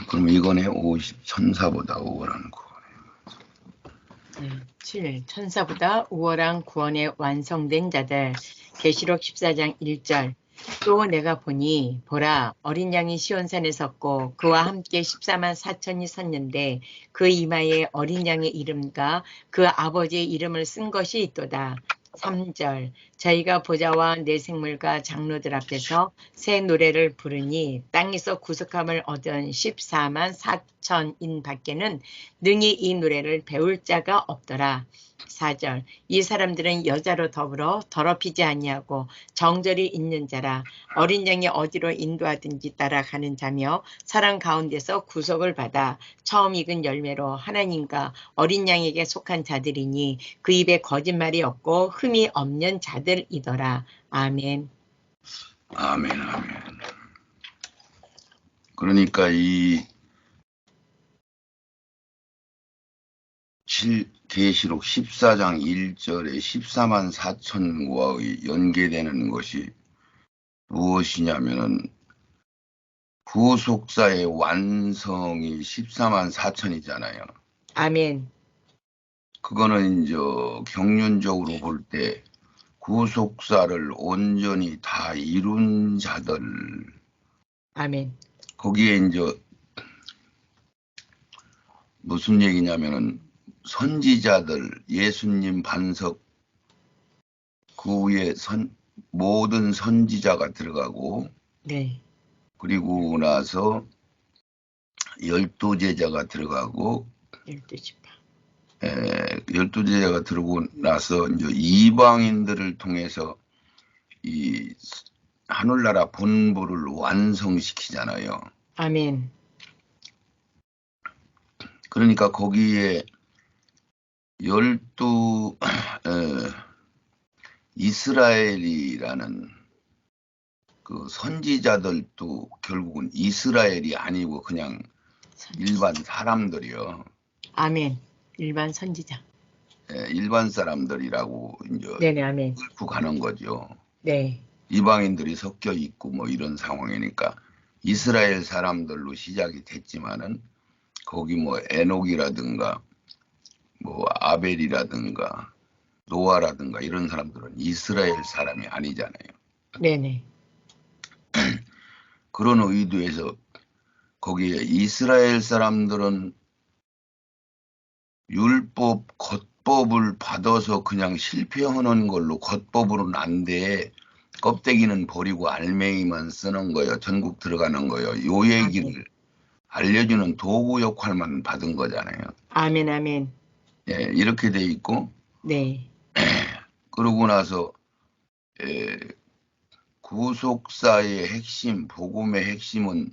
그럼 이거네. 50 천사보다 우월한 구원이에요. 7. 천사보다 우월한 구원에 완성된 자들. 계시록 14장 1절. 또 내가 보니 보라 어린 양이 시온산에 섰고 그와 함께 14만 4천이 섰는데 그 이마에 어린 양의 이름과 그 아버지의 이름을 쓴 것이 있도다. 3절. 저희가 보좌와 내 생물과 장로들 앞에서 새 노래를 부르니 땅에서 구속함을 얻은 14만 4천인 밖에는 능히 이 노래를 배울 자가 없더라. 4절. 이 사람들은 여자로 더불어 더럽히지 아니하고 정절이 있는 자라 어린 양이 어디로 인도하든지 따라가는 자며 사랑 가운데서 구속을 받아 처음 익은 열매로 하나님과 어린 양에게 속한 자들이니 그 입에 거짓말이 없고 흠이 없는 자들이더라. 아멘. 아멘, 아멘. 그러니까 이 계시록 14장 1절에 14만 4천과의 연계되는 것이 무엇이냐면은 구속사의 완성이 14만 4천이잖아요. 아멘. 그거는 이제 경륜적으로 볼 때 구속사를 온전히 다 이룬 자들. 아멘. 거기에 이제 무슨 얘기냐면은 선지자들, 예수님 반석, 그 위에 모든 선지자가 들어가고, 네. 그리고 나서 12제자가 들어가고, 12지파. 12제자가 들어오고 나서 이제 이방인들을 통해서 이 하늘나라 본부를 완성시키잖아요. 아멘. 그러니까 거기에 12 이스라엘이라는 그 선지자들도 결국은 이스라엘이 아니고 그냥 일반 사람들이요. 아멘. 일반 선지자. 일반 사람들이라고 이제 네네, 아멘. 끌고 가는 거죠. 네. 이방인들이 섞여 있고 뭐 이런 상황이니까 이스라엘 사람들로 시작이 됐지만은 거기 뭐 에녹이라든가 뭐 아벨이라든가 노아라든가 이런 사람들은 이스라엘 사람이 아니잖아요. 네네. 그런 의도에서 거기에 이스라엘 사람들은 율법, 겉법을 받아서 그냥 실패하는 걸로 겉법으로는 안 돼. 껍데기는 버리고 알맹이만 쓰는 거예요. 전국 들어가는 거예요. 요 얘기를 알려주는 도구 역할만 받은 거잖아요. 아멘, 아멘. 예, 이렇게 돼 있고, 네. 그러고 나서 구속사의 핵심, 복음의 핵심은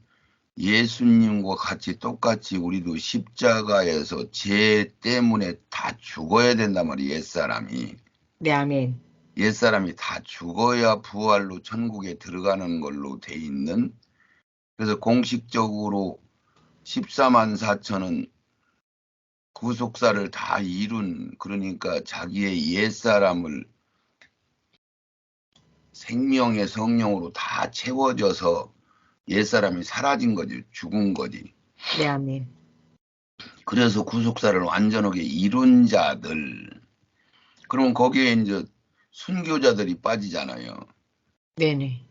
예수님과 같이 똑같이 우리도 십자가에서 죄 때문에 다 죽어야 된단 말이에요. 옛사람이. 네, 아멘. 옛사람이 다 죽어야 부활로 천국에 들어가는 걸로 돼 있는. 그래서 공식적으로 14만 4천은 구속사를 다 이룬, 그러니까 자기의 옛사람을 생명의 성령으로 다 채워져서 옛사람이 사라진 거지, 죽은 거지. 네, 아멘. 그래서 구속사를 완전하게 이룬 자들. 그러면 거기에 이제 순교자들이 빠지잖아요. 네네.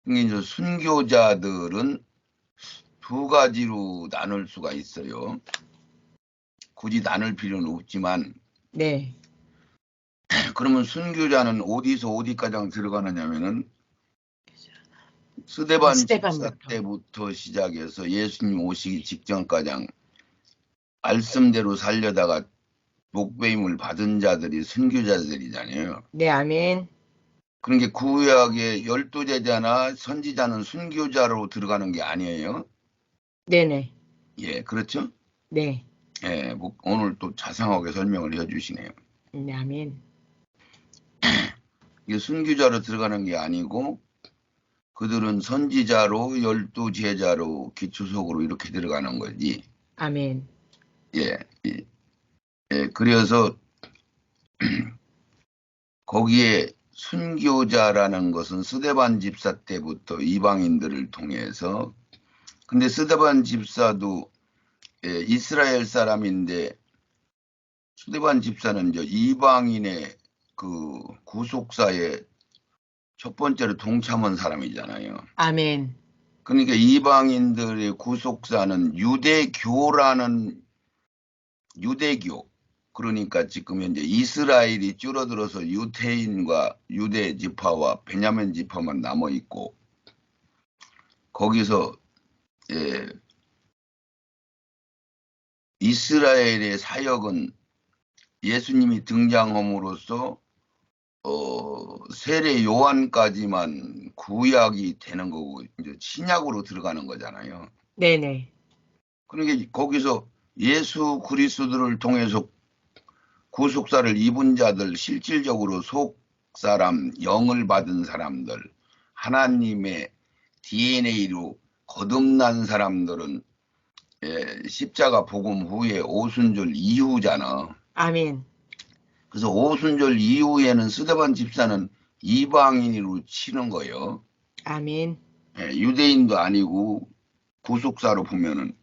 그러니까 이제 순교자들은 두 가지로 나눌 수가 있어요. 굳이 나눌 필요는 없지만. 네. 그러면 순교자는 어디서 어디까지 들어가느냐면은 스데반 집사 때부터 시작해서 예수님 오시기 직전까지 말씀대로 살려다가 목배임을 받은 자들이 순교자들이잖아요. 네, 아멘. 그러니까 구약의 12제자나 선지자는 순교자로 들어가는 게 아니에요. 네네. 예, 그렇죠? 네. 예, 오늘 또 자상하게 설명을 해주시네요. 네, 아멘. 이게 순교자로 들어가는 게 아니고 그들은 선지자로 12제자로 기초속으로 이렇게 들어가는 거지. 아멘. 예, 예, 그래서 거기에 순교자라는 것은 스데반 집사 때부터 이방인들을 통해서 근데 스데반 집사도 이스라엘 사람인데 스데반 집사는 이제 이방인의 그 구속사에 첫 번째로 동참한 사람이잖아요. 아멘. 그러니까 이방인들의 구속사는 유대교. 그러니까 지금 현재 이스라엘이 줄어들어서 유대인과 유대 지파와 베냐민 지파만 남아 있고 거기서 이스라엘의 사역은 예수님이 등장함으로써 세례 요한까지만 구약이 되는 거고 이제 신약으로 들어가는 거잖아요. 네네. 그러니까 거기서 예수 그리스도를 통해서 구속사를 입은 자들, 실질적으로 속사람, 영을 받은 사람들, 하나님의 DNA로 거듭난 사람들은 십자가 복음 후에 오순절 이후잖아. 아멘. 그래서 오순절 이후에는 스데반 집사는 이방인으로 치는 거예요. 아멘. 유대인도 아니고 구속사로 보면은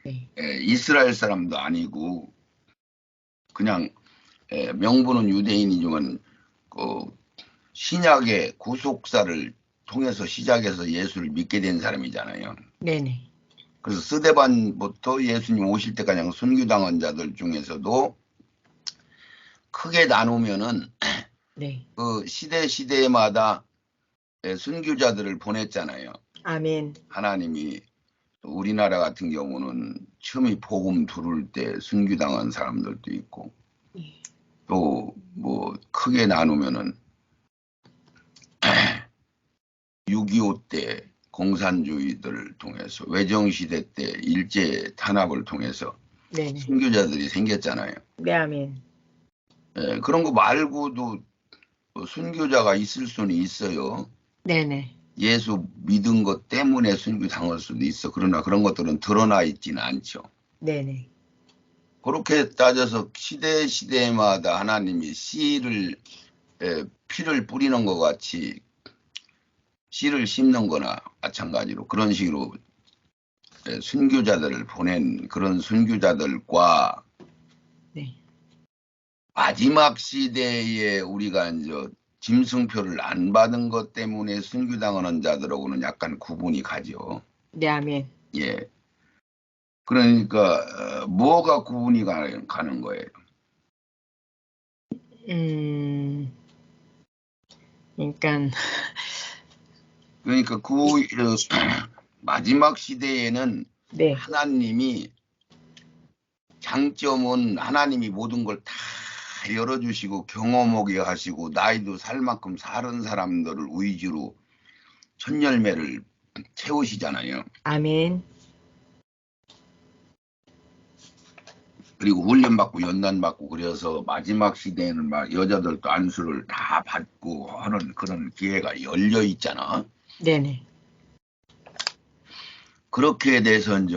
네. 이스라엘 사람도 아니고 그냥 명분은 유대인이지만 그 신약의 구속사를 통해서 시작해서 예수를 믿게 된 사람이잖아요. 네네. 그래서 스데반부터 예수님 오실 때까지 순교당한 자들 중에서도 크게 나누면은 네. 그 시대마다 순교자들을 보냈잖아요. 아멘. 하나님이 우리나라 같은 경우는 처음에 복음 들을 때 순교당한 사람들도 있고 또 뭐 크게 나누면은 6.25 때 공산주의들을 통해서 외정시대 때 일제 탄압을 통해서 네네. 순교자들이 생겼잖아요. 네, 아멘. 그런 거 말고도 순교자가 있을 수는 있어요. 네네. 예수 믿은 것 때문에 순교당할 수도 있어. 그러나 그런 것들은 드러나 있지는 않죠. 네네. 그렇게 따져서 시대마다 하나님이 피를 뿌리는 것 같이 씨를 심는 거나 마찬가지로 그런 식으로 순교자들을 보낸 그런 순교자들과 네. 마지막 시대에 우리가 이제 짐승표를 안 받은 것 때문에 순교당하는 자들하고는 약간 구분이 가죠. 네, 아멘. 예. 그러니까 뭐가 구분이 가는 거예요? 그러니까 그러니까 마지막 시대에는 네. 하나님이 장점은 하나님이 모든 걸 다 열어주시고 경험하게 하시고 나이도 살 만큼 사는 사람들을 위주로 첫 열매를 채우시잖아요. 아멘. 그리고 훈련받고 연단받고 그래서 마지막 시대에는 막 여자들도 안수를 다 받고 하는 그런 기회가 열려 있잖아. 네네. 그렇게 돼서 이제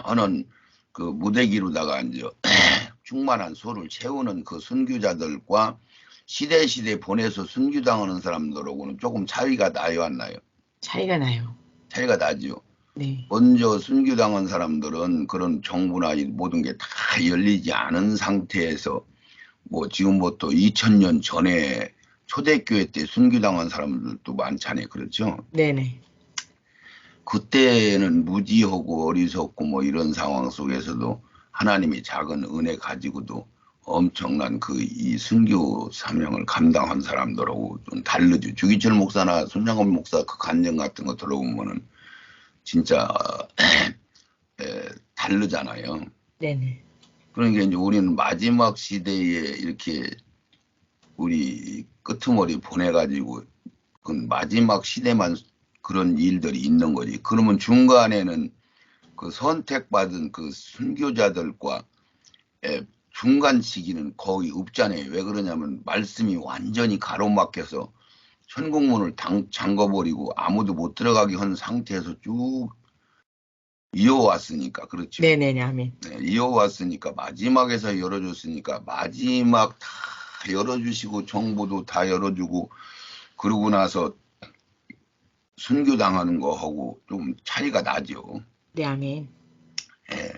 하는 그 무대기로다가 이제 충만한 소를 채우는 그 순교자들과 시대 보내서 순교당하는 사람들하고는 조금 차이가 나요, 안 나요? 차이가 나요. 차이가 나죠. 네. 먼저 순교당한 사람들은 그런 정부나 모든 게 다 열리지 않은 상태에서 뭐 지금부터 2000년 전에 초대교회 때 순교당한 사람들도 많잖아요. 그렇죠? 네네. 그때는 무지하고 어리석고 뭐 이런 상황 속에서도 하나님이 작은 은혜 가지고도 엄청난 이 순교 사명을 감당한 사람들하고 좀 다르죠. 주기철 목사나 손장건 목사 그 간증 같은 거 들어보면은 진짜 다르잖아요. 네네. 그러니까 이제 우리는 마지막 시대에 이렇게 우리 끄트머리 보내가지고 그 마지막 시대만 그런 일들이 있는 거지. 그러면 중간에는 그 선택받은 그 순교자들과 중간 시기는 거의 없잖아요. 왜 그러냐면 말씀이 완전히 가로막혀서 천국문을 잠궈버리고 아무도 못 들어가게 한 상태에서 쭉 이어왔으니까. 그렇죠. 네네네. 아멘. 네, 이어왔으니까 마지막에서 열어줬으니까 마지막 다 열어주시고 정보도 다 열어주고 그러고 나서 순교당하는 거하고 좀 차이가 나죠. 네, 아멘. 예.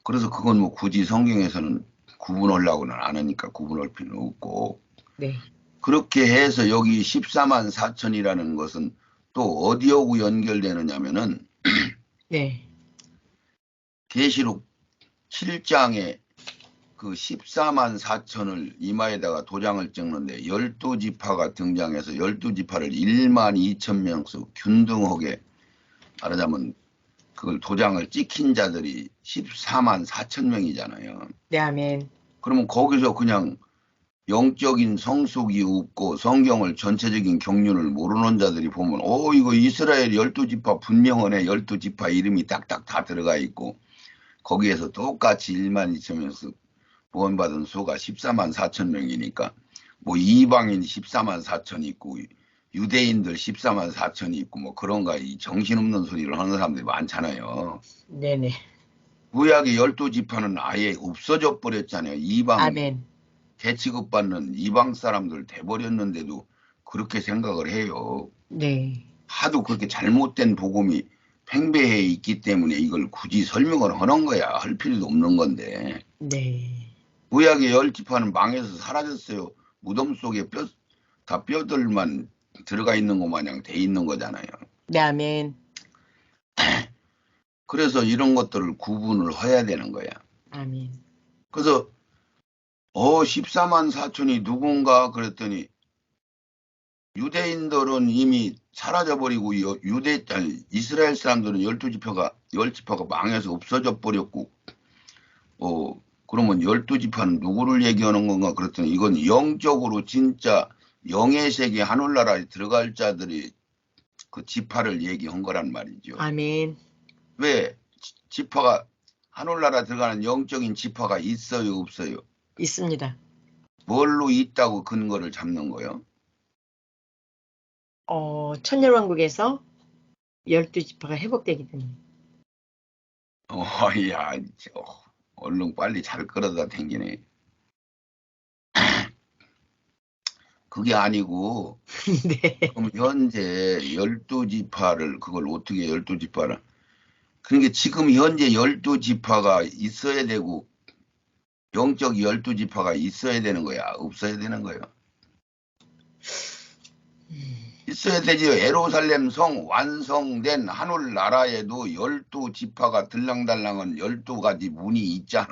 그래서 그건 뭐 굳이 성경에서는 구분하려고는 안 하니까 구분할 필요는 없고, 네, 그렇게 해서 여기 14만 4천이라는 것은 또 어디하고 연결되느냐면은 네, 계시록 7장에 그 14만 4천을 이마에다가 도장을 찍는데 12지파가 등장해서 12지파를 1만 2천 명씩 균등하게 말하자면 그걸 도장을 찍힌 자들이 14만 4천 명이잖아요. 네, 아멘. 그러면 거기서 그냥 영적인 성숙이 없고 성경을 전체적인 경륜을 모르는 자들이 보면 이거 이스라엘 12지파 분명하네. 12지파 이름이 딱딱 다 들어가 있고 거기에서 똑같이 1만 2천 명씩 구원받은 수가 14만 4천 명이니까 뭐 이방인 14만 4천이 있고 유대인들 14만 4천이 있고 뭐 그런가 이 정신없는 소리를 하는 사람들이 많잖아요. 네네. 구약의 12지파는 아예 없어져 버렸잖아요. 이방 아멘. 대취급받는 이방 사람들 돼버렸는데도 그렇게 생각을 해요. 네, 하도 그렇게 잘못된 복음이 팽배해 있기 때문에 이걸 굳이 설명을 하는 거야. 할 필요도 없는 건데. 네, 구약의 10지파는 망해서 사라졌어요. 무덤 속에 다 뼈들만 들어가 있는 것 마냥 돼 있는 거잖아요. 네, 아멘. 그래서 이런 것들을 구분을 해야 되는 거야. 아멘. 그래서 14만 4천이 누군가 그랬더니 유대인들은 이미 사라져버리고 이스라엘 사람들은 10지파가 망해서 없어져 버렸고 그러면 12지파는 누구를 얘기하는 건가 그랬더니 이건 영적으로 진짜 영의 세계 하늘나라에 들어갈 자들이 그 지파를 얘기한 거란 말이죠. 아멘. 왜 지파가 하늘나라 들어가는 영적인 지파가 있어요 없어요? 있습니다. 뭘로 있다고 근거를 잡는 거예요? 천년왕국에서 12지파가 회복되기 때문에. 야, 얼른 빨리 잘 끌어다 댕기네. 그게 아니고 네. 그럼 현재 12지파를 그걸 어떻게 12지파를 그러니까 지금 현재 12지파가 있어야 되고 영적 12지파가 있어야 되는 거야? 없어야 되는 거예요? 있어야 되지요. 예루살렘 성 완성된 하늘나라에도 12지파가 들랑달랑한 12가지 문이 있잖아.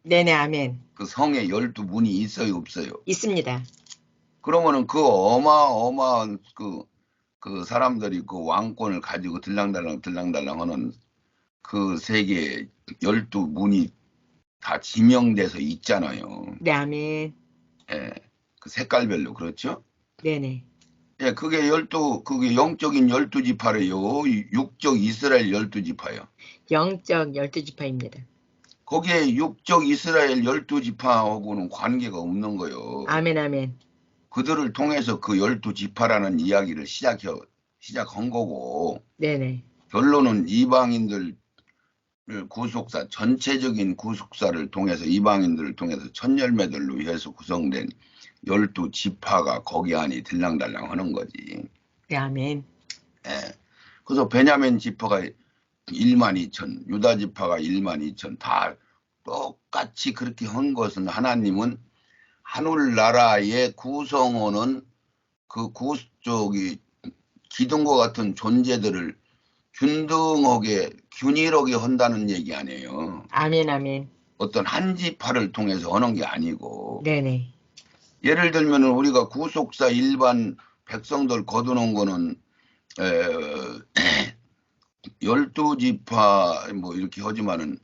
네네, 아멘. 그 성에 12문이 있어요 없어요? 있습니다. 그러면은 그 어마어마한 그 사람들이 그 왕권을 가지고 들랑달랑 하는 그 세계 12문이 다 지명돼서 있잖아요. 네, 아멘. 예. 그 색깔별로 그렇죠? 네네. 예, 그게 영적인 12지파래요. 육적 이스라엘 12지파요. 영적 12지파입니다. 거기에 육적 이스라엘 12지파하고는 관계가 없는 거예요. 아멘, 아멘. 그들을 통해서 그 12지파라는 이야기를 시작한 거고, 네네. 결론은 이방인들 구속사, 전체적인 구속사를 통해서 이방인들을 통해서 천열매들로 해서 구성된 12지파가 거기 안에 들랑달랑 하는 거지. 네, 아멘. 예. 그래서 베냐민 지파가 1만 2천, 유다 지파가 1만 2천 다 똑같이 그렇게 한 것은 하나님은 하늘나라의 구성원은 그 저기 기둥과 같은 존재들을 균등하게 균일하게 한다는 얘기 아니에요. 아멘, 아멘. 어떤 한 지파를 통해서 하는 게 아니고 네네. 예를 들면 우리가 구속사 일반 백성들 거두는 거는 12지파 뭐 이렇게 하지만은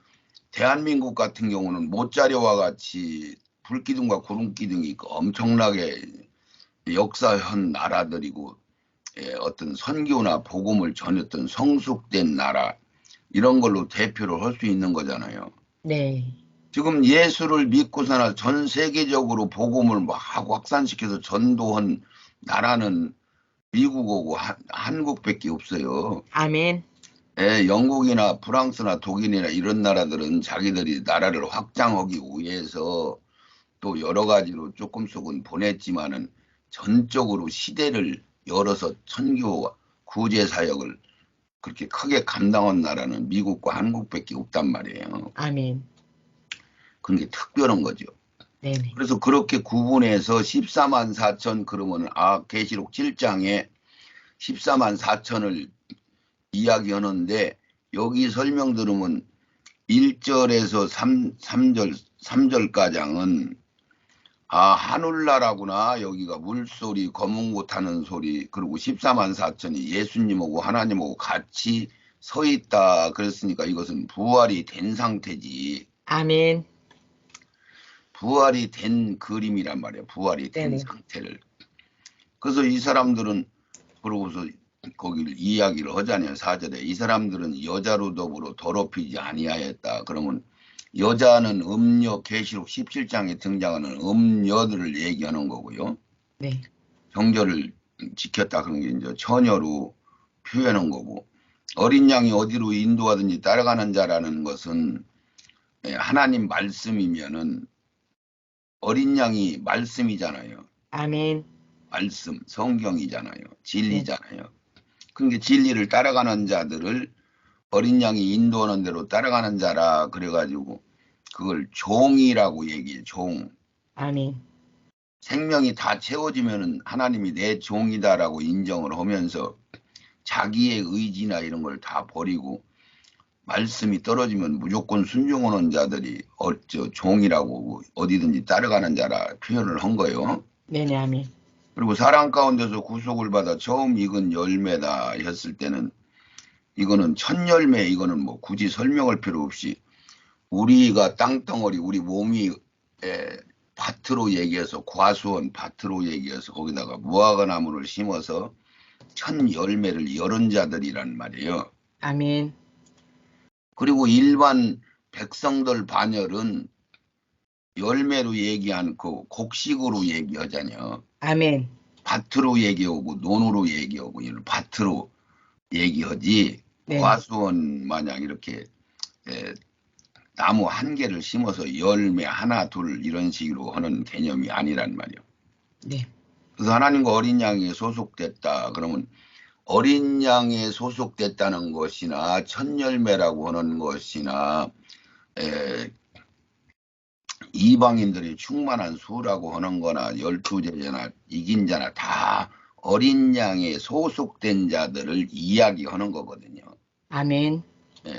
대한민국 같은 경우는 모짜리와 같이 불기둥과 구름기둥이 엄청나게 역사한 나라들이고 어떤 선교나 복음을 전했던 성숙된 나라 이런 걸로 대표를 할 수 있는 거잖아요. 네. 지금 예수를 믿고서나 전 세계적으로 복음을 막 확산시켜서 전도한 나라는 미국하고 한국밖에 없어요. 아멘. 영국이나 프랑스나 독일이나 이런 나라들은 자기들이 나라를 확장하기 위해서 또 여러 가지로 조금씩은 보냈지만은 전적으로 시대를 열어서 선교 구제 사역을 그렇게 크게 감당한 나라는 미국과 한국밖에 없단 말이에요. 아멘. 그런 게 특별한 거죠. 네네. 그래서 그렇게 구분해서 14만 4천 그러면 계시록 7장에 14만 4천을 이야기하는데 여기 설명 들으면 1절에서 3절가량은 하늘나라구나. 여기가 물소리, 검은 고 타는 소리, 그리고 14만 4천이 예수님하고 하나님하고 같이 서 있다. 그랬으니까 이것은 부활이 된 상태지. 아멘. 부활이 된 그림이란 말이에요. 부활이 된 네네. 상태를. 그래서 이 사람들은 그러고서 거기를 이야기를 하잖아요. 4절에 이 사람들은 여자로 더불어 더럽히지 아니하였다. 그러면 여자는 음녀, 계시록 17장에 등장하는 음녀들을 얘기하는 거고요. 네. 정절을 지켰다 그런 게 이제 처녀로 표현한 거고, 어린 양이 어디로 인도하든지 따라가는 자라는 것은 하나님 말씀이면은 어린 양이 말씀이잖아요. 아멘. 말씀, 성경이잖아요. 네. 진리잖아요. 그러니까 진리를 따라가는 자들을 어린 양이 인도하는 대로 따라가는 자라 그래가지고 그걸 종이라고 얘기해. 종. 아멘. 생명이 다 채워지면은 하나님이 내 종이다라고 인정을 하면서 자기의 의지나 이런 걸 다 버리고 말씀이 떨어지면 무조건 순종하는 자들이 종이라고 어디든지 따라가는 자라 표현을 한 거예요. 네네. 아멘. 그리고 사랑 가운데서 구속을 받아 처음 익은 열매다 했을 때는 이거는 첫 열매, 이거는 뭐 굳이 설명할 필요 없이 우리가 땅덩어리, 우리 몸이 밭으로 얘기해서 과수원 밭으로 얘기해서 거기다가 무화과나무를 심어서 첫 열매를 열은 자들이란 말이에요. 아멘. 그리고 일반 백성들 반열은 열매로 얘기 않고 곡식으로 얘기하잖아요. 아멘. 밭으로 얘기하고 논으로 얘기하고 이런 밭으로 얘기하지 네. 과수원 마냥 이렇게 나무 한 개를 심어서 열매 하나 둘 이런 식으로 하는 개념이 아니란 말이에요. 네. 그래서 하나님과 어린 양에 소속됐다 그러면 어린 양에 소속됐다는 것이나 첫 열매라고 하는 것이나 이방인들이 충만한 수라고 하는 거나 열두 제자나 이긴 자나 다 어린 양에 소속된 자들을 이야기하는 거거든요. 아멘.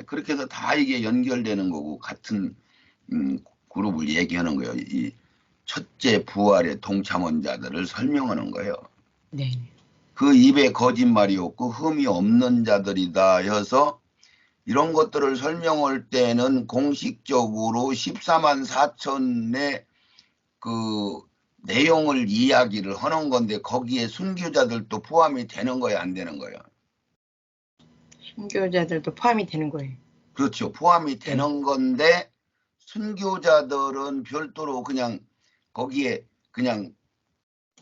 그렇게 해서 다 이게 연결되는 거고 같은 그룹을 얘기하는 거예요. 이 첫째 부활의 동참한 자들을 설명하는 거예요. 네. 그 입에 거짓말이 없고 흠이 없는 자들이다 해서 이런 것들을 설명할 때는 공식적으로 14만 4천의 그 내용을 이야기를 하는 건데 거기에 순교자들도 포함이 되는 거예요, 안 되는 거예요? 순교자들도 포함이 되는 거예요. 그렇죠. 포함이 네. 되는 건데 순교자들은 별도로 그냥 거기에 그냥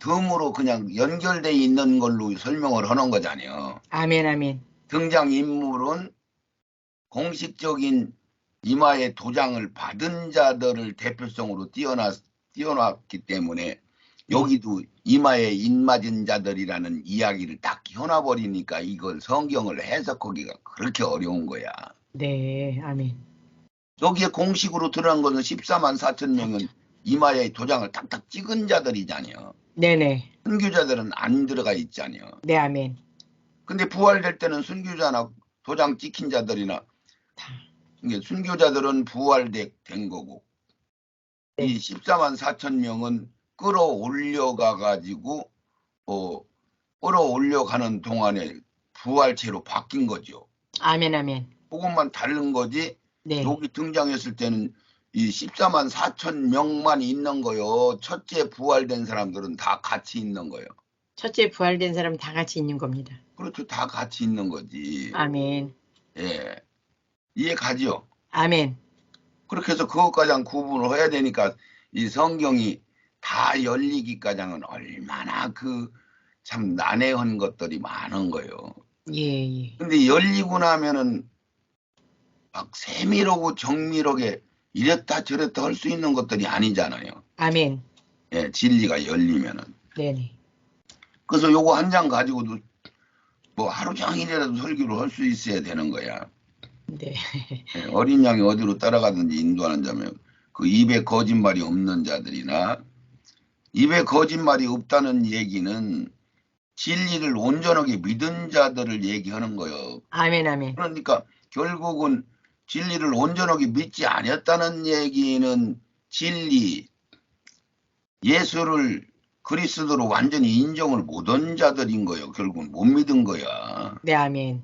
덤으로 그냥 연결돼 있는 걸로 설명을 하는 거잖아요. 아멘. 아멘. 등장인물은 공식적인 이마에 도장을 받은 자들을 대표성으로 띄워놨기 때문에 여기도 이마에 인맞은 자들이라는 이야기를 딱 혀놔버리니까 이걸 성경을 해석하기가 그렇게 어려운 거야. 네. 아멘. 여기에 공식으로 드러난 것은 14만 4천 명은 이마에 도장을 탁탁 찍은 자들이잖아요. 네네. 순교자들은 안 들어가 있잖아요. 네. 아멘. 근데 부활될 때는 순교자나 도장 찍힌 자들이나 다. 이게 순교자들은 부활된 거고 네. 이 14만 4천 명은 끌어올려가 가지고 끌어올려가는 동안에 부활체로 바뀐 거죠. 아멘. 아멘. 그것만 다른 거지. 네. 여기 등장했을 때는 이 14만 4천 명만 있는 거요. 첫째 부활된 사람들은 다 같이 있는 거예요. 첫째 부활된 사람 다 같이 있는 겁니다. 그렇죠. 다 같이 있는 거지. 아멘. 예. 이해 가죠? 아멘. 그렇게 해서 그것까지 구분을 해야 되니까 이 성경이 다 열리기까지는 얼마나 참 난해한 것들이 많은 거예요. 예, 예. 근데 열리고 나면은 막 세밀하고 정밀하게 이랬다 저랬다 할 수 있는 것들이 아니잖아요. 아멘. 예, 진리가 열리면은. 네네. 그래서 요거 한 장 가지고도 뭐 하루 종일이라도 설교를 할 수 있어야 되는 거야. 네. 예, 어린 양이 어디로 따라가든지 인도하는 자면 그 입에 거짓말이 없는 자들이나 입에 거짓말이 없다는 얘기는 진리를 온전하게 믿은 자들을 얘기하는 거예요. 아멘, 아멘. 그러니까 결국은 진리를 온전하게 믿지 않았다는 얘기는 진리, 예수를 그리스도로 완전히 인정을 못한 자들인 거예요. 결국은 못 믿은 거야. 네, 아멘.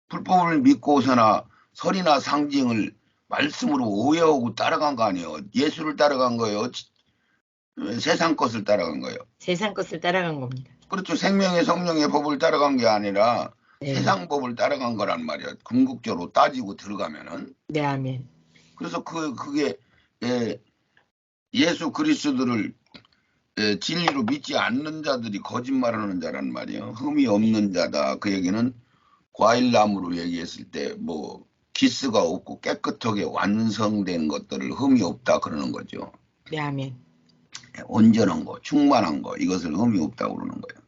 불법을 믿고서나 설이나 상징을 말씀으로 오해하고 따라간 거 아니에요. 예수를 따라간 거예요. 세상 것을 따라간 거예요. 세상 것을 따라간 겁니다. 그렇죠. 생명의 성령의 법을 따라간 게 아니라 네. 세상 법을 따라간 거란 말이야. 궁극적으로 따지고 들어가면은. 네, 아멘. 그래서 그게 예수 그리스도를 진리로 믿지 않는 자들이 거짓말하는 자란 말이에요. 흠이 없는 자다. 그 얘기는 과일나무로 얘기했을 때 뭐 기스가 없고 깨끗하게 완성된 것들을 흠이 없다 그러는 거죠. 네, 아멘. 온전한 거, 충만한 거, 이것을 흠이 없다고 그러는 거예요.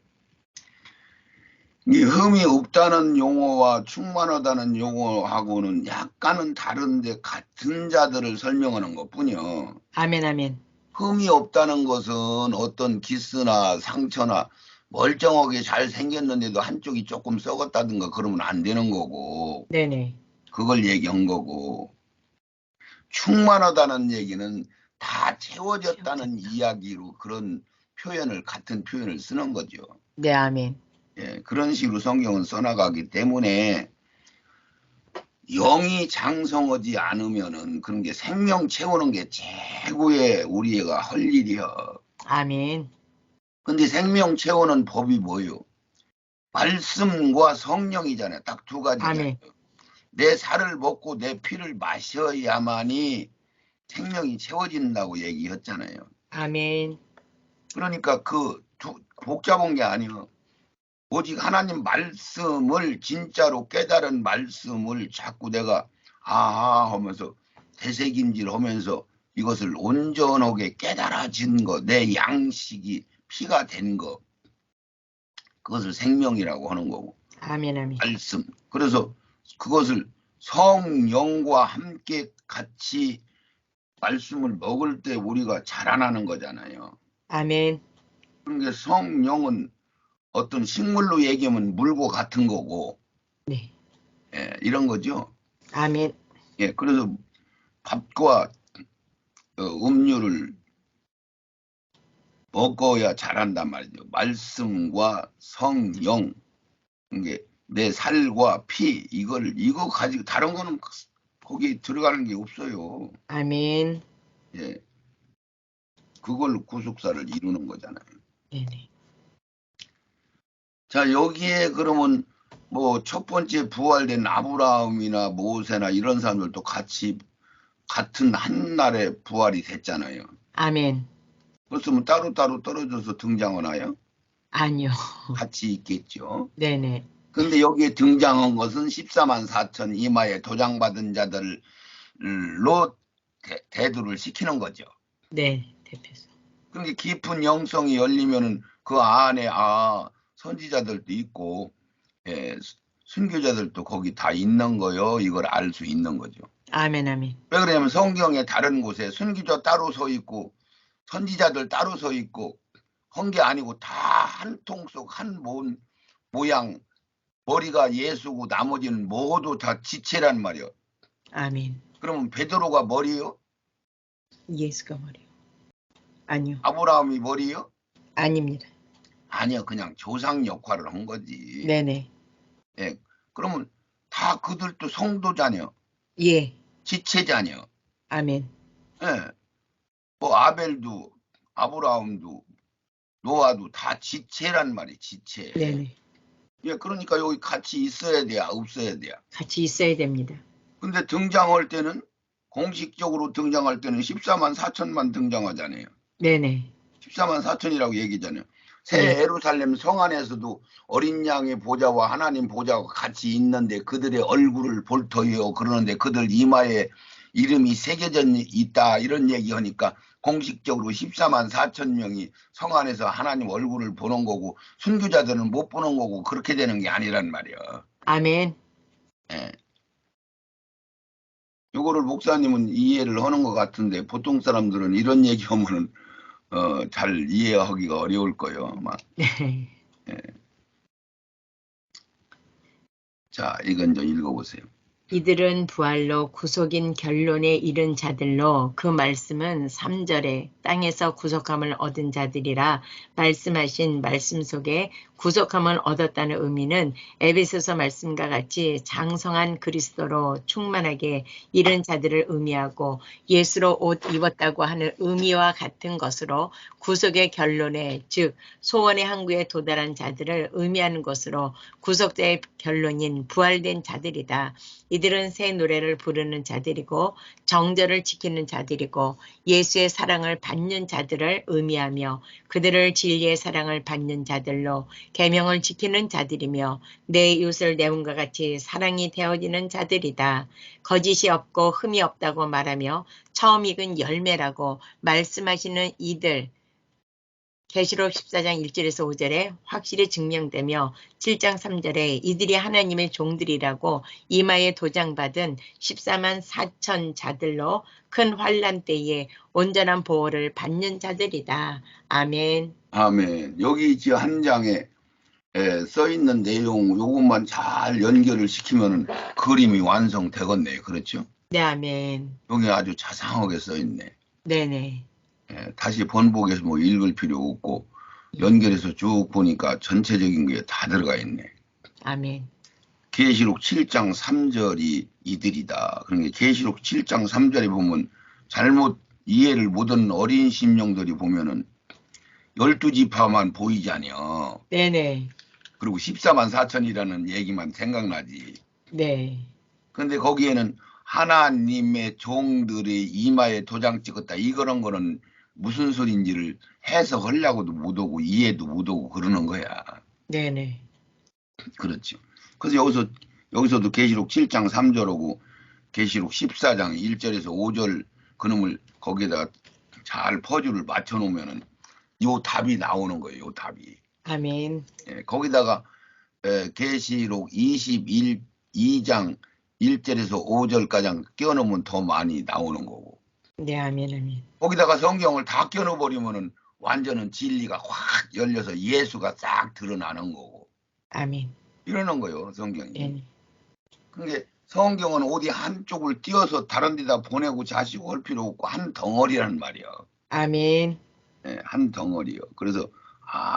이 흠이 없다는 용어와 충만하다는 용어하고는 약간은 다른데 같은 자들을 설명하는 것뿐이요. 아멘, 아멘. 흠이 없다는 것은 어떤 기스나 상처나 멀쩡하게 잘 생겼는데도 한쪽이 조금 썩었다든가 그러면 안 되는 거고, 네네. 그걸 얘기한 거고, 충만하다는 얘기는 다 채워졌다는 이야기로 그런 표현을, 같은 표현을 쓰는 거죠. 네, 아멘. 예, 그런 식으로 성경은 써나가기 때문에 영이 장성하지 않으면은 그런 게 생명 채우는 게 최고의 우리가 할 일이야. 아멘. 근데 생명 채우는 법이 뭐예요? 말씀과 성령이잖아요. 딱 두 가지잖아요. 아멘. 내 살을 먹고 내 피를 마셔야만이 생명이 채워진다고 얘기했잖아요. 아멘. 그러니까 복잡한 게 아니에요. 오직 하나님 말씀을 진짜로 깨달은 말씀을 자꾸 내가 아하 하면서 되새김질 하면서 이것을 온전하게 깨달아진 거, 내 양식이 피가 된 거, 그것을 생명이라고 하는 거고. 아멘, 아멘. 말씀. 그래서 그것을 성령과 함께 같이 말씀을 먹을 때 우리가 자라나는 거잖아요. 아멘. 그러니까 성령은 어떤 식물로 얘기하면 물과 같은 거고, 네. 예, 이런 거죠. 아멘. 예, 그래서 밥과 음료를 먹어야 자란단 말이죠. 말씀과 성령, 이게 내 살과 피, 이거 가지고 다른 거는 거기 들어가는 게 없어요. 아멘. 예, 그걸 구속사를 이루는 거잖아요. 네네. 자, 여기에 그러면 뭐 첫 번째 부활된 아브라함이나 모세나 이런 사람들도 같이 같은 한 날에 부활이 됐잖아요. 아멘. 그렇으면 따로따로 떨어져서 등장하나요? 아니요. 같이 있겠죠. 네네. 근데 여기에 등장한 것은 14만 4천 이마에 도장받은 자들로 대두를 시키는 거죠. 네, 대표서. 그러니까 깊은 영성이 열리면은 그 안에 선지자들도 있고, 예, 순교자들도 거기 다 있는 거요. 이걸 알 수 있는 거죠. 아멘, 아멘. 왜 그러냐면 성경의 다른 곳에 순교자 따로 서 있고 선지자들 따로 서 있고 한 게 아니고 다 한 통 속 한 모양, 머리가 예수고 나머지는 모두 다 지체란 말이요. 아멘. 그러면 베드로가 머리요? 예수가 머리요. 아니요. 아브라함이 머리요? 아닙니다. 아니요. 그냥 조상 역할을 한 거지. 네네. 예, 그러면 다 그들도 성도자녀, 예. 지체자녀. 아멘. 예, 뭐 아벨도 아브라함도 노아도 다 지체란 말이에요. 지체. 네네. 예, 그러니까 여기 같이 있어야 돼야 없어야 돼야. 같이 있어야 됩니다. 근데 등장할 때는 공식적으로 등장할 때는 14만 4천만 등장하잖아요. 네네. 14만 4천이라고 얘기잖아요. 새 네. 예루살렘 성 안에서도 어린 양의 보좌와 하나님 보좌가 같이 있는데 그들의 얼굴을 볼 터이요 그러는데 그들 이마에 이름이 새겨져 있다 이런 얘기하니까 공식적으로 14만 4천 명이 성 안에서 하나님 얼굴을 보는 거고 순교자들은 못 보는 거고 그렇게 되는 게 아니란 말이야. 아멘. 예. 요거를 목사님은 이해를 하는 것 같은데 보통 사람들은 이런 얘기하면은 잘 이해하기가 어려울 거예요. 아마. 네. 예. 자, 이건 좀 읽어보세요. 이들은 부활로 구속인 결론에 이른 자들로 그 말씀은 3절에 땅에서 구속함을 얻은 자들이라 말씀하신 말씀 속에 구속함을 얻었다는 의미는 에베소서 말씀과 같이 장성한 그리스도로 충만하게 이른 자들을 의미하고 예수로 옷 입었다고 하는 의미와 같은 것으로 구속의 결론에 즉 소원의 항구에 도달한 자들을 의미하는 것으로 구속자의 결론인 부활된 자들이다. 이들은 새 노래를 부르는 자들이고 정절을 지키는 자들이고 예수의 사랑을 받는 자들을 의미하며 그들을 진리의 사랑을 받는 자들로 계명을 지키는 자들이며 내 이웃을 내 몸과 같이 사랑이 되어지는 자들이다. 거짓이 없고 흠이 없다고 말하며 처음 익은 열매라고 말씀하시는 이들 계시록 14장 1절에서 5절에 확실히 증명되며 7장 3절에 이들이 하나님의 종들이라고 이마에 도장받은 14만 4천 자들로 큰 환난 때에 온전한 보호를 받는 자들이다. 아멘. 아멘. 여기 지금 한 장에 써 있는 내용 요것만 잘 연결을 시키면은 그림이 완성되겠네요. 그렇죠? 네, 아멘. 여기 아주 자상하게 써 있네. 네네. 다시 번복해서 뭐 읽을 필요 없고 연결해서 쭉 보니까 전체적인 게 다 들어가 있네. 아멘. 계시록 7장 3절이 이들이다. 그러니까 계시록 7장 3절에 보면 잘못 이해를 못한 어린 심령들이 보면은 12지파만 보이잖여. 네네. 그리고 14만 4천이라는 얘기만 생각나지. 네. 근데 거기에는 하나님의 종들의 이마에 도장 찍었다. 이거는 거는 무슨 소린지를 해석하려고도 못하고 이해도 못하고 그러는 거야. 네네. 그렇죠. 그래서 여기서도 계시록 7장 3절하고 계시록 14장 1절에서 5절 그놈을 거기에다가 잘 퍼즐을 맞춰 놓으면은 요 답이 나오는 거예요. 요 답이. 아멘. 거기다가 계시록 22장 1절에서 5절까지 끼워놓으면 더 많이 나오는 거고. 네, 아멘, 아멘. 거기다가 성경을 다 끼워넣어버리면은 완전한 진리가 확 열려서 예수가 싹 드러나는 거고. 아멘. 이러는 거예요, 성경이. 네. 그게 성경은 어디 한쪽을 띄어서 다른 데다 보내고 자시고 할 필요 없고 한 덩어리란 말이야. 아멘. 한 덩어리요. 그래서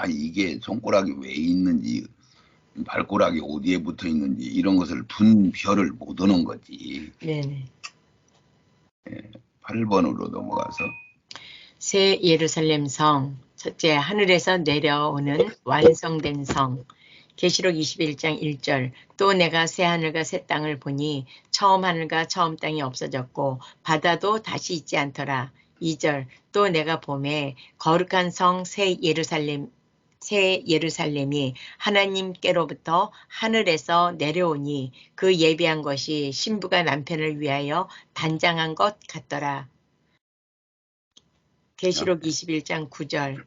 이게 손가락이 왜 있는지 발가락이 어디에 붙어 있는지 이런 것을 분별을 못 하는 거지. 네네. 8번으로 넘어가서 새 예루살렘 성, 첫째 하늘에서 내려오는 완성된 성. 계시록 21장 1절 또 내가 새 하늘과 새 땅을 보니 처음 하늘과 처음 땅이 없어졌고 바다도 다시 있지 않더라. 2절 또 내가 보매 거룩한 성 새 예루살렘이 하나님께로부터 하늘에서 내려오니 그 예비한 것이 신부가 남편을 위하여 단장한 것 같더라. 계시록 21장 9절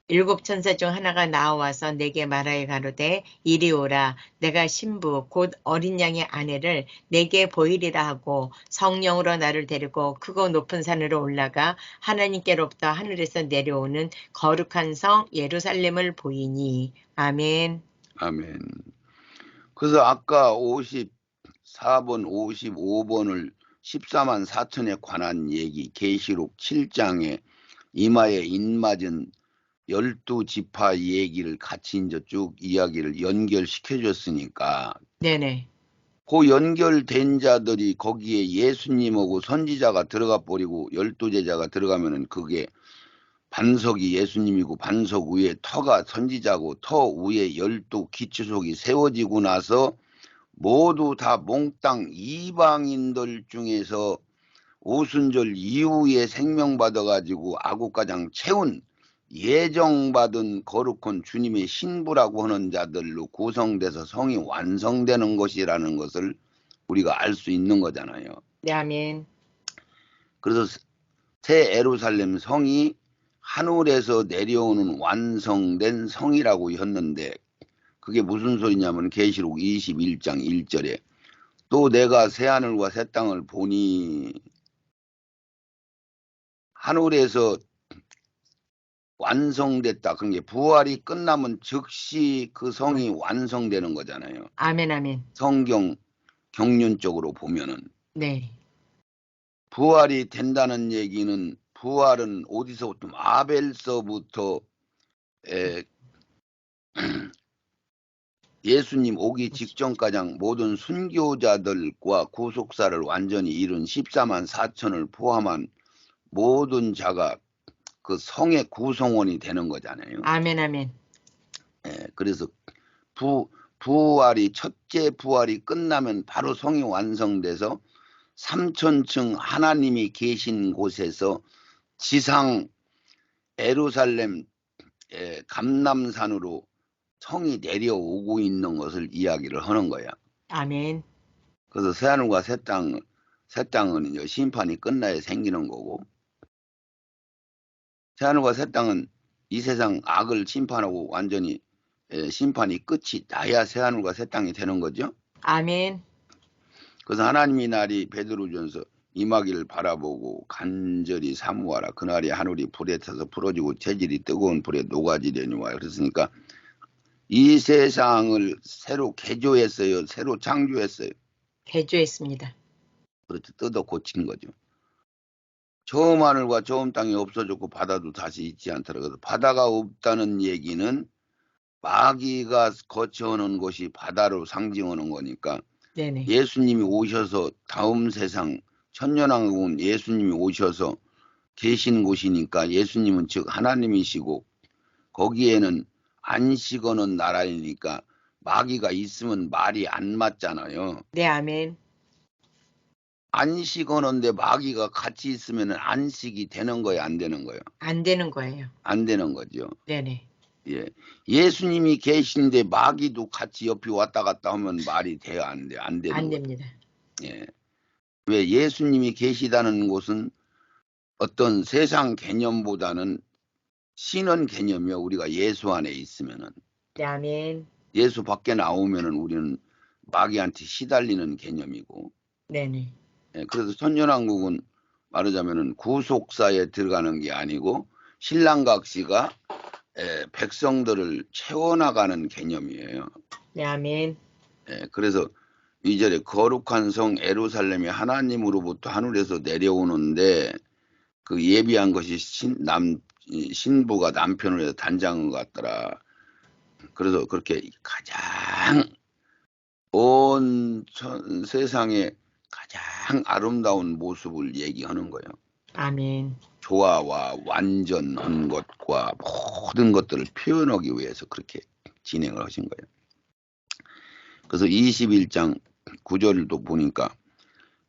일곱 천사 중 하나가 나와서 내게 말하여 가로되 이리 오라 내가 신부 곧 어린 양의 아내를 내게 보이리라 하고 성령으로 나를 데리고 크고 높은 산으로 올라가 하나님께로부터 하늘에서 내려오는 거룩한 성 예루살렘을 보이니. 아멘. 아멘. 그래서 아까 54번 55번을 14만 4천에 관한 얘기 계시록 7장에 이마에 인맞은 12지파 얘기를 같이 이제 쭉 이야기를 연결시켜 줬으니까 네네. 그 연결된 자들이 거기에 예수님하고 선지자가 들어가 버리고 12제자가 들어가면은 그게 반석이 예수님이고 반석 위에 터가 선지자고 터 위에 12기초석이 세워지고 나서 모두 다 몽땅 이방인들 중에서 오순절 이후에 생명받아가지고 아구가장 채운 예정받은 거룩한 주님의 신부라고 하는 자들로 구성돼서 성이 완성되는 것이라는 것을 우리가 알 수 있는 거잖아요. 네, 아멘. 그래서 새 예루살렘 성이 하늘에서 내려오는 완성된 성이라고 했는데 그게 무슨 소리냐면 계시록 21장 1절에 또 내가 새하늘과 새 땅을 보니 하늘에서 완성됐다. 그런 게 부활이 끝나면 즉시 그 성이 완성되는 거잖아요. 아멘, 아멘. 성경 경륜적으로 보면은 네. 부활이 된다는 얘기는 부활은 어디서부터 아벨서부터 예수님 오기 직전까지 모든 순교자들과 구속사를 완전히 이룬 14만 4천을 포함한 모든 자가 그 성의 구성원이 되는 거잖아요. 아멘, 아멘. 그래서 부활이 첫째 부활이 끝나면 바로 성이 완성돼서 3천층 하나님이 계신 곳에서 지상 예루살렘 감람산으로 성이 내려오고 있는 것을 이야기를 하는 거야. 아멘. 그래서 새하늘과 새 땅은 이제 심판이 끝나야 생기는 거고 새하늘과 새 땅은 이 세상 악을 심판하고 완전히 심판이 끝이 나야 새하늘과 새 땅이 되는 거죠. 아멘. 그래서 하나님의 날이 베드로전서 임하기를 바라보고 간절히 사모하라. 그날이 하늘이 불에 타서 풀어지고 재질이 뜨거운 불에 녹아지려니와. 그랬으니까 이 세상을 새로 개조했어요. 새로 창조했어요. 개조했습니다. 그렇죠. 뜯어 고친 거죠. 처음 하늘과 처음 땅이 없어졌고 바다도 다시 있지 않더라. 그래서 바다가 없다는 얘기는 마귀가 거쳐오는 곳이 바다로 상징하는 거니까 네네. 예수님이 오셔서 다음 세상 천년왕국은 예수님이 오셔서 계신 곳이니까 예수님은 즉 하나님이시고 거기에는 안식하는 나라이니까 마귀가 있으면 말이 안 맞잖아요. 네, 아멘. 안식하는데 마귀가 같이 있으면 안식이 되는 거예요, 안 되는 거예요? 안 되는 거예요. 안 되는 거죠. 네네. 예. 예수님이 계신데 마귀도 같이 옆에 왔다 갔다 하면 말이 돼요, 안 돼요? 안 되는 안 거예요. 됩니다. 예. 왜 예수님이 계시다는 곳은 어떤 세상 개념보다는 신은 개념이요. 우리가 예수 안에 있으면은 네, 아멘. 예수 밖에 나오면은 우리는 마귀한테 시달리는 개념이고. 네네. 예, 그래서 천년왕국은 말하자면은 구속사에 들어가는 게 아니고 신랑각시가 백성들을 채워나가는 개념이에요. 네, 아멘. 예, 그래서 2절에 거룩한 성 예루살렘이 하나님으로부터 하늘에서 내려오는데 그 예비한 것이 신부가 남편을 해서 단장한 것 같더라. 그래서 그렇게 가장 온 세상에 가장 아름다운 모습을 얘기하는 거예요. 아멘. 조화와 완전한 것과 모든 것들을 표현하기 위해서 그렇게 진행을 하신 거예요. 그래서 21장 9절도 보니까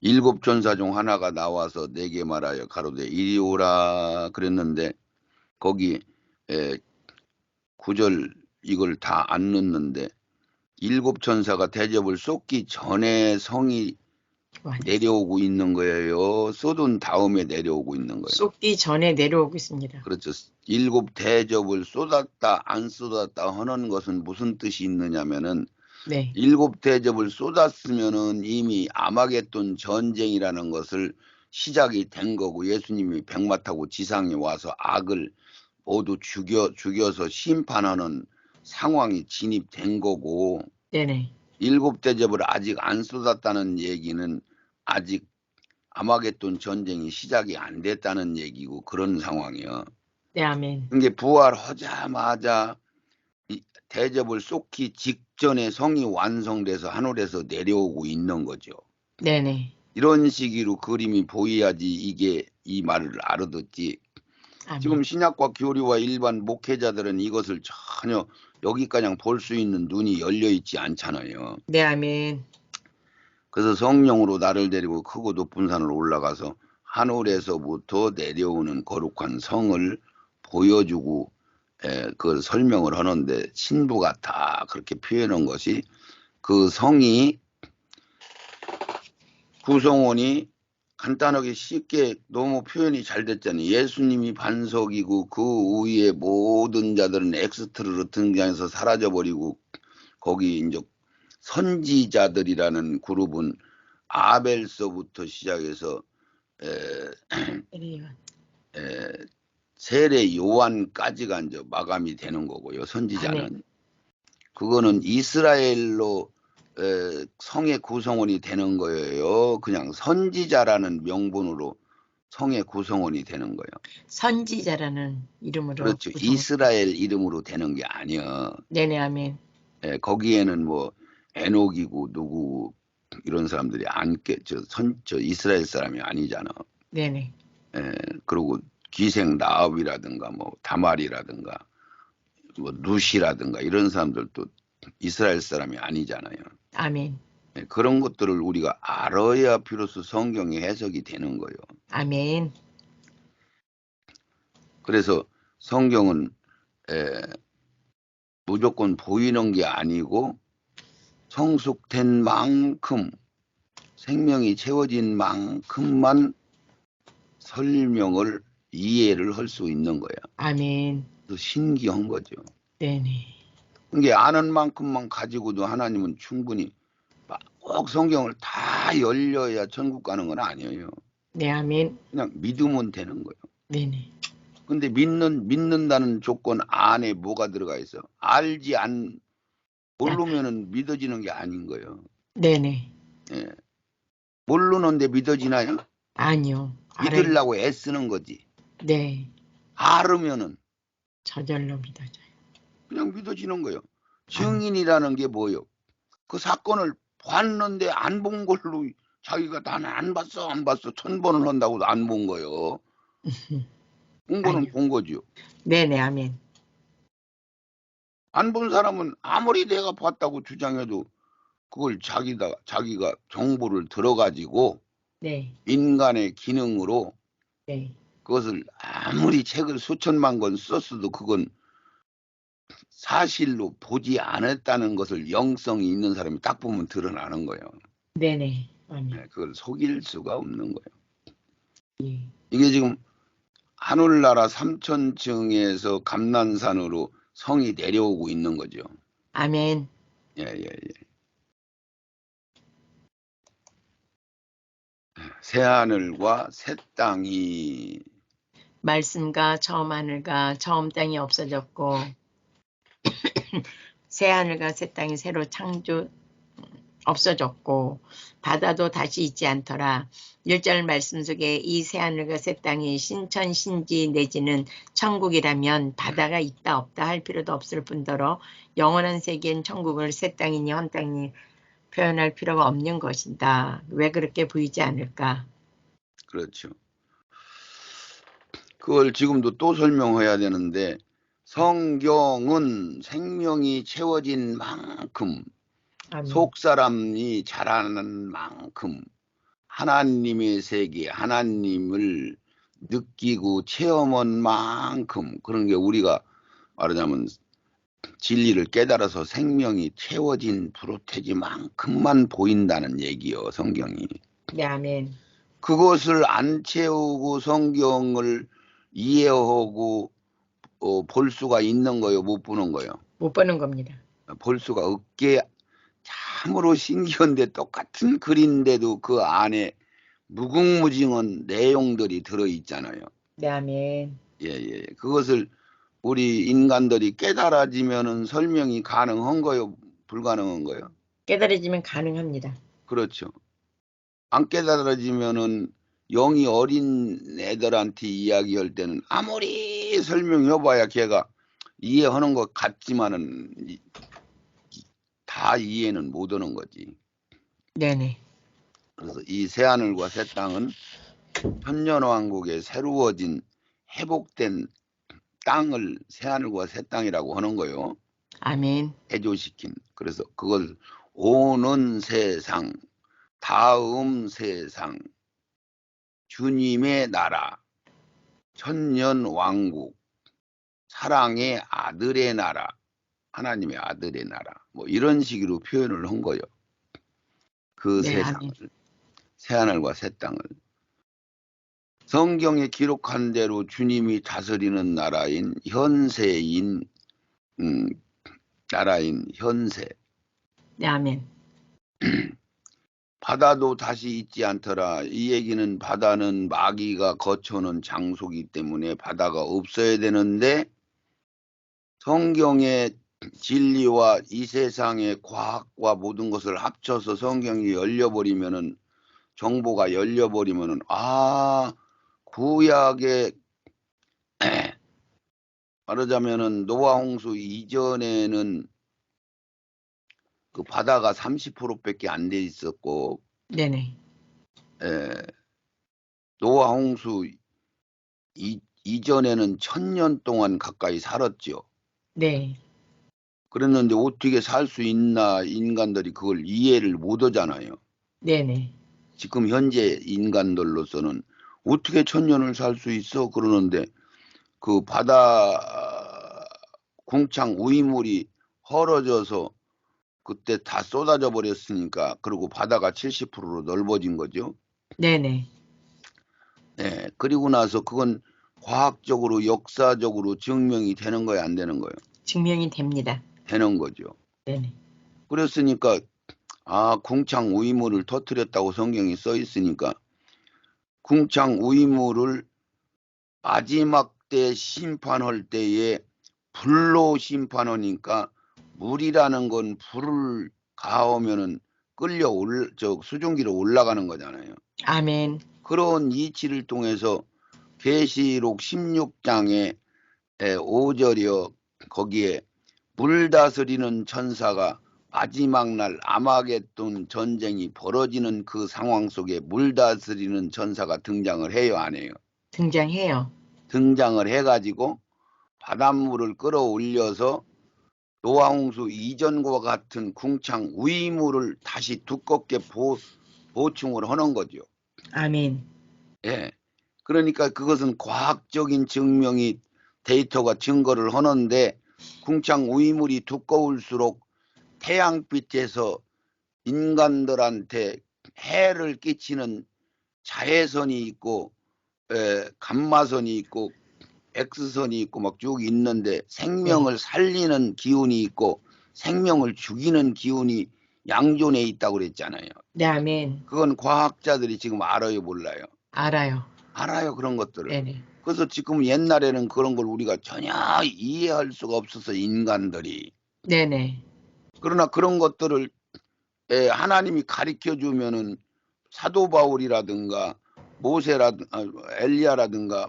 일곱 천사 중 하나가 나와서 내게 말하여 가로되 이리 오라 그랬는데 거기 9절 이걸 다 안 넣는데 일곱 천사가 대접을 쏟기 전에 성이 내려오고 있는 거예요. 쏟은 다음에 내려오고 있는 거예요. 쏟기 전에 내려오고 있습니다. 그렇죠. 일곱 대접을 쏟았다 안 쏟았다 하는 것은 무슨 뜻이 있느냐면은 네. 일곱 대접을 쏟았으면은 이미 아마겟돈 전쟁이라는 것을 시작이 된 거고 예수님이 백마 타고 지상에 와서 악을 모두 죽여서 심판하는 상황이 진입된 거고 네네. 일곱 대접을 아직 안 쏟았다는 얘기는 아직 아마겟돈 전쟁이 시작이 안 됐다는 얘기고 그런 상황이요. 네, 아멘. 이게 부활하자마자 대접을 쏟기 직전에 성이 완성돼서 하늘에서 내려오고 있는 거죠. 네네. 이런 식으로 그림이 보여야지 이게 이 말을 알아듣지. 아멘. 지금 신약과 교리와 일반 목회자들은 이것을 전혀 여기까지 볼 수 있는 눈이 열려 있지 않잖아요. 네, 아멘. 그래서 성령으로 나를 데리고 크고 높은 산을 올라가서 하늘에서부터 내려오는 거룩한 성을 보여주고 그걸 설명을 하는데 신부 같아 그렇게 표현한 것이 그 성이 구성원이 간단하게 쉽게 너무 표현이 잘 됐잖아요. 예수님이 반석이고 그 위에 모든 자들은 엑스트라로 등장해서 사라져버리고 거기 이제 선지자들이라는 그룹은 아벨서부터 시작해서 그래요. 세례 요한까지가 이제 마감이 되는 거고요. 아멘. 선지자는 그거는 이스라엘로 성의 구성원이 되는 거예요. 그냥 선지자라는 명분으로 성의 구성원이 되는 거예요. 선지자라는 이름으로 그렇죠. 구성. 이스라엘 이름으로 되는 게 아니야. 네네, 아멘. 거기에는 뭐 에녹이고 누구 이런 사람들이 저 이스라엘 사람이 아니잖아. 네네. 그리고 기생 나압이라든가 뭐 다말이라든가 뭐 루시라든가 이런 사람들도 이스라엘 사람이 아니잖아요. 아멘. 그런 것들을 우리가 알아야 비로소 성경이 해석이 되는 거예요. 아멘. 그래서 성경은 무조건 보이는 게 아니고 성숙된 만큼 생명이 채워진 만큼만 설명을 이해를 할 수 있는 거야. 아멘. 또 신기한 거죠. 네네. 이게 아는 만큼만 가지고도 하나님은 충분히 꼭 성경을 다 열려야 천국 가는 건 아니에요. 네, 아멘. 그냥 믿으면 되는 거예요. 네네. 근데 믿는다는 조건 안에 뭐가 들어가 있어? 모르면은 믿어지는 게 아닌 거예요. 네네. 예. 모르는데 믿어지나요? 아니요. 알아요. 믿으려고 애쓰는 거지. 네. 알으면은 저절로 믿어져요. 그냥 믿어지는 거예요. 증인이라는 게 뭐예요? 그 사건을 봤는데 안 본 걸로 자기가 나는 안 봤어 1000번을 한다고도 안 본 거예요. 본 거는 아니요. 본 거죠. 네네, 아멘. 안 본 사람은 아무리 내가 봤다고 주장해도 그걸 자기가 정보를 들어가지고 네. 인간의 기능으로 네. 그것을 아무리 책을 수천만 권 썼어도 그건 사실로 보지 않았다는 것을 영성이 있는 사람이 딱 보면 드러나는 거예요. 네네. 아멘. 그걸 속일 수가 없는 거예요. 예. 이게 지금 하늘나라 삼천층에서 감난산으로 성이 내려오고 있는 거죠. 아멘. 예. 새하늘과 새 땅이 말씀과 처음 하늘과 처음 땅이 없어졌고 새 하늘과 새 땅이 새로 없어졌고 바다도 다시 있지 않더라. 1절 말씀 속에 이 새 하늘과 새 땅이 신천 신지 내지는 천국이라면 바다가 있다 없다 할 필요도 없을 뿐더러 영원한 세계엔 천국을 새 땅이니 헌 땅이니 표현할 필요가 없는 것이다. 왜 그렇게 보이지 않을까? 그렇죠. 그걸 지금도 또 설명해야 되는데 성경은 생명이 채워진 만큼 아멘. 속사람이 자라는 만큼 하나님의 세계, 하나님을 느끼고 체험한 만큼 그런 게 우리가 말하자면 진리를 깨달아서 생명이 채워진 프로테지만큼만 보인다는 얘기요, 성경이. 네, 아멘. 그것을 안 채우고 성경을 이해하고 볼 수가 있는 거요, 못 보는 거요? 못 보는 겁니다. 볼 수가 없게 참으로 신기한데 똑같은 글인데도 그 안에 무궁무진한 내용들이 들어있잖아요. 네, 아멘. 예. 그것을 우리 인간들이 깨달아지면은 설명이 가능한 거요, 불가능한 거요? 깨달아지면 가능합니다. 그렇죠. 안 깨달아지면은 영이 어린 애들한테 이야기할 때는 아무리 설명해봐야 걔가 이해하는 것 같지만은 다 이해는 못 하는 거지. 네네. 그래서 이 새하늘과 새 땅은 천년왕국에 새로워진 회복된 땅을 새하늘과 새 땅이라고 하는 거요. 아멘. 해조시킨. 그래서 그걸 오는 세상, 다음 세상, 주님의 나라, 천년왕국, 사랑의 아들의 나라, 하나님의 아들의 나라, 뭐 이런 식으로 표현을 한 거예요. 그 네, 세상을, 아멘. 새하늘과 새 땅을. 성경에 기록한 대로 주님이 다스리는 나라인 현세인 나라인 현세. 네, 아멘. 바다도 다시 있지 않더라. 이 얘기는 바다는 마귀가 거쳐오는 장소이기 때문에 바다가 없어야 되는데 성경의 진리와 이 세상의 과학과 모든 것을 합쳐서 성경이 열려버리면은 정보가 열려버리면은 구약의 말하자면은 노아 홍수 이전에는 그 바다가 30%밖에 안 돼 있었고 네네. 노아 홍수 이전에는 1000년 동안 가까이 살았죠. 네. 그랬는데 어떻게 살 수 있나 인간들이 그걸 이해를 못 하잖아요. 네네. 지금 현재 인간들로서는 어떻게 1000년을 살 수 있어 그러는데 그 바다 궁창 우이물이 헐어져서 그때 다 쏟아져 버렸으니까 그리고 바다가 70%로 넓어진 거죠. 네네. 네, 그리고 나서 그건 과학적으로 역사적으로 증명이 되는 거예요, 안 되는 거예요? 증명이 됩니다. 되는 거죠. 네네. 그랬으니까 궁창 우이물을 터뜨렸다고 성경이 써 있으니까 궁창 우이물을 마지막 때 심판할 때에 불로 심판하니까 물이라는 건 불을 가하면은 수증기로 올라가는 거잖아요. 아멘. 그런 이치를 통해서 계시록 16장에 5절이요. 거기에 물 다스리는 천사가 마지막 날 아마겟돈 전쟁이 벌어지는 그 상황 속에 물 다스리는 천사가 등장을 해요, 안 해요? 등장해요. 등장을 해가지고 바닷물을 끌어올려서 노아홍수 이전과 같은 궁창 우이물을 다시 두껍게 보충을 하는 거죠. 아멘. 예. 그러니까 그것은 과학적인 증명이 데이터가 증거를 하는데 궁창 우이물이 두꺼울수록 태양빛에서 인간들한테 해를 끼치는 자외선이 있고 감마선이 있고 X선이 있고 막 쭉 있는데 생명을 살리는 기운이 있고 생명을 죽이는 기운이 양존에 있다고 그랬잖아요. 네, 아멘. 그건 과학자들이 지금 알아요, 몰라요? 알아요. 알아요, 그런 것들을. 네네. 그래서 지금 옛날에는 그런 걸 우리가 전혀 이해할 수가 없어서 인간들이. 네네. 그러나 그런 것들을 하나님이 가르쳐 주면은 사도 바울이라든가 엘리야라든가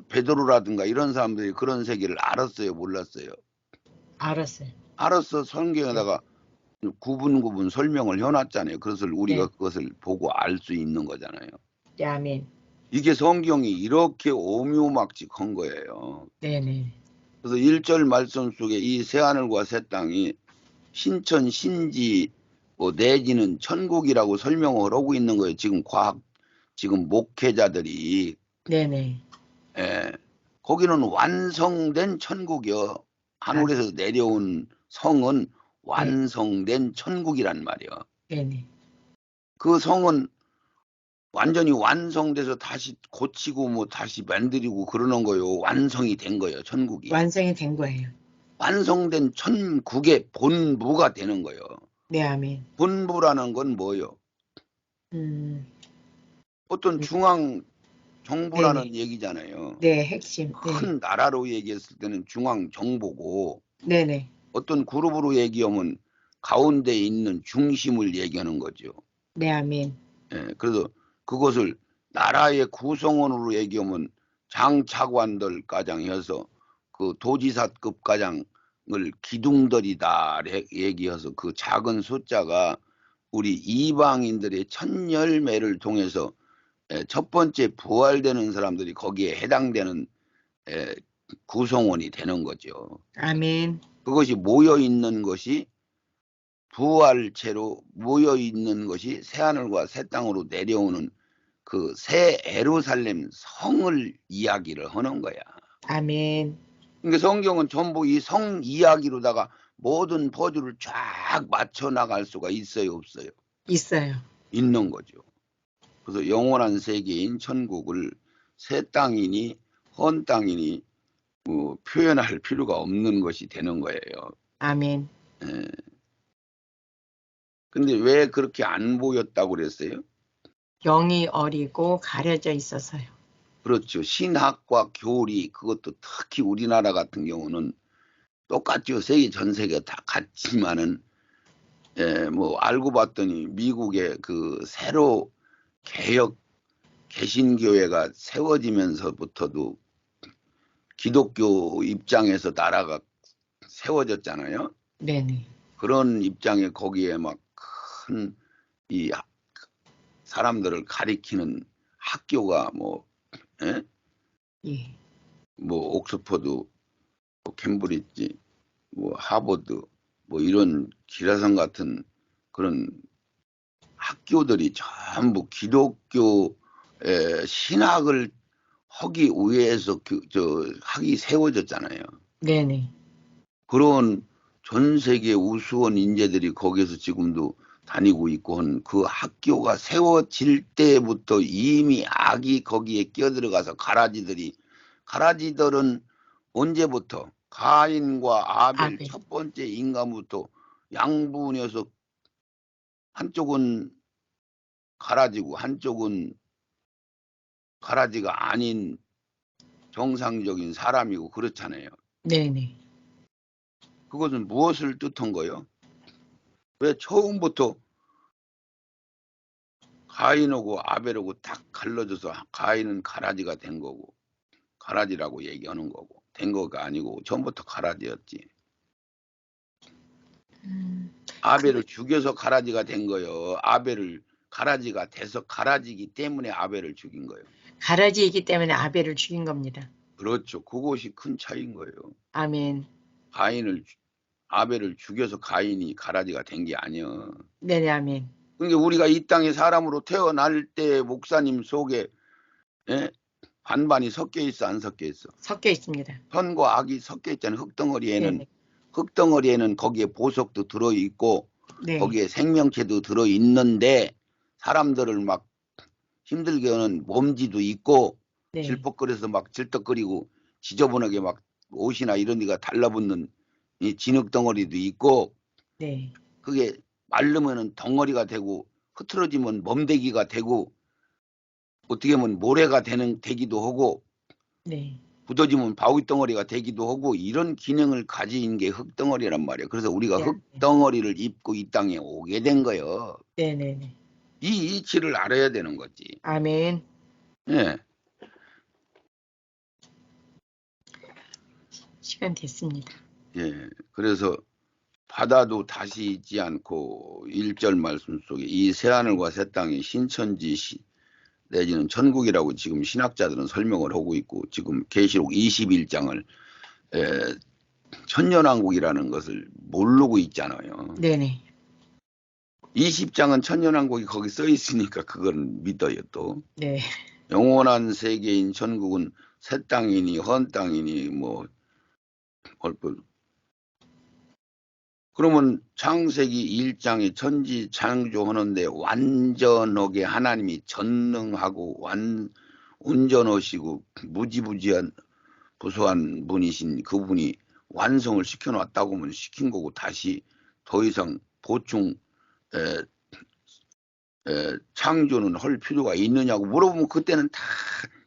베드로라든가 이런 사람들이 그런 세계를 알았어요, 몰랐어요? 알았어요. 알았어. 성경에다가 구분 설명을 해놨잖아요. 그래서 우리가 네. 그것을 보고 알 수 있는 거잖아요. 네, 아멘. 이게 성경이 이렇게 오묘막직한 거예요. 네네. 그래서 1절 말씀 속에 이 새하늘과 새 땅이 신천 신지 내지는 천국이라고 설명을 하고 있는 거예요. 지금 목회자들이. 네네. 거기는 완성된 천국이요. 하늘에서 내려온 성은 완성된 천국이란 말이요. 네네. 그 성은 완전히 완성돼서 다시 고치고 다시 만들고 그러는 거요. 완성이 된 거예요, 천국이. 완성이 된 거예요. 완성된 천국의 본부가 되는 거예요. 네, 아멘. 본부라는 건 뭐예요? 어떤 중앙 정부라는 얘기잖아요. 네, 핵심. 큰 나라로 얘기했을 때는 중앙 정부고 네네. 어떤 그룹으로 얘기하면 가운데 있는 중심을 얘기하는 거죠. 네, 아멘. 그래서 그것을 나라의 구성원으로 얘기하면 장차관들 가장이어서 그 도지사급 가장을 기둥들이다 얘기해서 그 작은 숫자가 우리 이방인들의 첫 열매를 통해서 첫 번째 부활되는 사람들이 거기에 해당되는 구성원이 되는 거죠. 아멘. 그것이 모여 있는 것이 부활체로 모여 있는 것이 새하늘과 새 땅으로 내려오는 그 새 예루살렘 성을 이야기를 하는 거야. 아멘. 그러니까 성경은 전부 이 성 이야기로다가 모든 퍼즐을 쫙 맞춰 나갈 수가 있어요, 없어요? 있어요. 있는 거죠. 그래서 영원한 세계인 천국을 새 땅이니 헌 땅이니 뭐 표현할 필요가 없는 것이 되는 거예요. 아멘. 예. 근데 왜 그렇게 안 보였다고 그랬어요? 영이 어리고 가려져 있어서요. 그렇죠. 신학과 교리, 그것도 특히 우리나라 같은 경우는 똑같죠. 세계 전 세계가 다 같지만은, 예, 뭐 알고 봤더니 미국의 그 새로 개혁 개신교회가 세워지면서부터도 기독교 입장에서 나라가 세워졌잖아요. 네네. 그런 입장에 거기에 막 큰 이 사람들을 가리키는 학교가 뭐, 예? 예. 뭐 옥스퍼드, 뭐 캠브리지, 뭐 하버드, 뭐 이런 기라성 같은 그런 학교들이 전부 기독교 신학을 하기 위해서 학이 세워졌잖아요. 네네. 그런 전 세계 우수한 인재들이 거기서 지금도 다니고 있고 한 그 학교가 세워질 때부터 이미 악이 거기에 끼어들어가서 가라지들은 언제부터 가인과 아벨 아멘. 첫 번째 인간부터 양분해서 한쪽은 가라지고 한쪽은 가라지가 아닌 정상적인 사람이고 그렇잖아요. 네네. 그것은 무엇을 뜻한 거예요? 왜 처음부터 가인하고 아벨하고 딱 갈라져서 가인은 가라지가 된 거고 가라지라고 얘기하는 거고 된 거가 아니고 처음부터 가라지였지. 아벨을 죽여서 가라지가 된 거예요. 아벨을 가라지가 돼서 가라지기 때문에 아벨을 죽인 거예요. 가라지이기 때문에 아벨을 죽인 겁니다. 그렇죠. 그것이 큰 차이인 거예요. 아멘. 아벨을 죽여서 가인이 가라지가 된 게 아니야. 네네. 아멘. 그러니까 우리가 이 땅에 사람으로 태어날 때 목사님 속에, 예? 반반이 섞여 있어 안 섞여 있어? 섞여 있습니다. 선과 악이 섞여 있잖아요. 네네. 흙덩어리에는 거기에 보석도 들어 있고 네. 거기에 생명체도 들어 있는데 사람들을 막 힘들게 하는 먼지도 있고 네. 질퍽거려서 막 질떡거리고 지저분하게 막 옷이나 이런 데가 달라붙는 이 진흙 덩어리도 있고 네. 그게 마르면은 덩어리가 되고 흐트러지면 멈대기가 되고 어떻게 보면 모래가 되기도 하고 네. 굳어지면 바위 덩어리가 되기도 하고 이런 기능을 가진 게 흙덩어리란 말이에요. 그래서 우리가 네. 흙덩어리를 입고 이 땅에 오게 된 거예요. 네네네. 이 이치를 알아야 되는 거지. 아멘. 예. 시간 됐습니다. 예. 그래서 바다도 다시 있지 않고 1절 말씀 속에 이 새하늘과 새 땅이 신천지 내지는 천국이라고 지금 신학자들은 설명을 하고 있고 지금 계시록 21장을 천년왕국이라는 것을 모르고 있잖아요. 네네. 20장은 천년왕국이 거기 써 있으니까 그건 믿어요 또. 네. 영원한 세계인 천국은 새 땅이니 헌 땅이니 뭐 그러면 창세기 1장에 천지 창조하는데 완전하게 하나님이 전능하고 온전하시고 무지부지한 부수한 분이신 그분이 완성을 시켜놨다고 하면 시킨 거고 다시 더 이상 보충 창조는 할 필요가 있느냐고 물어보면 그때는 다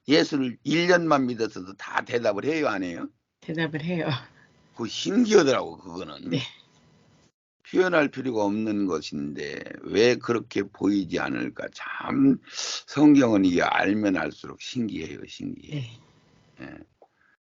예수를 1년만 믿었어도 다 대답을 해요 안 해요? 대답을 해요. 그거 신기하더라고 그거는. 네. 표현할 필요가 없는 것인데 왜 그렇게 보이지 않을까? 참 성경은 이게 알면 알수록 신기해요, 신기해. 네.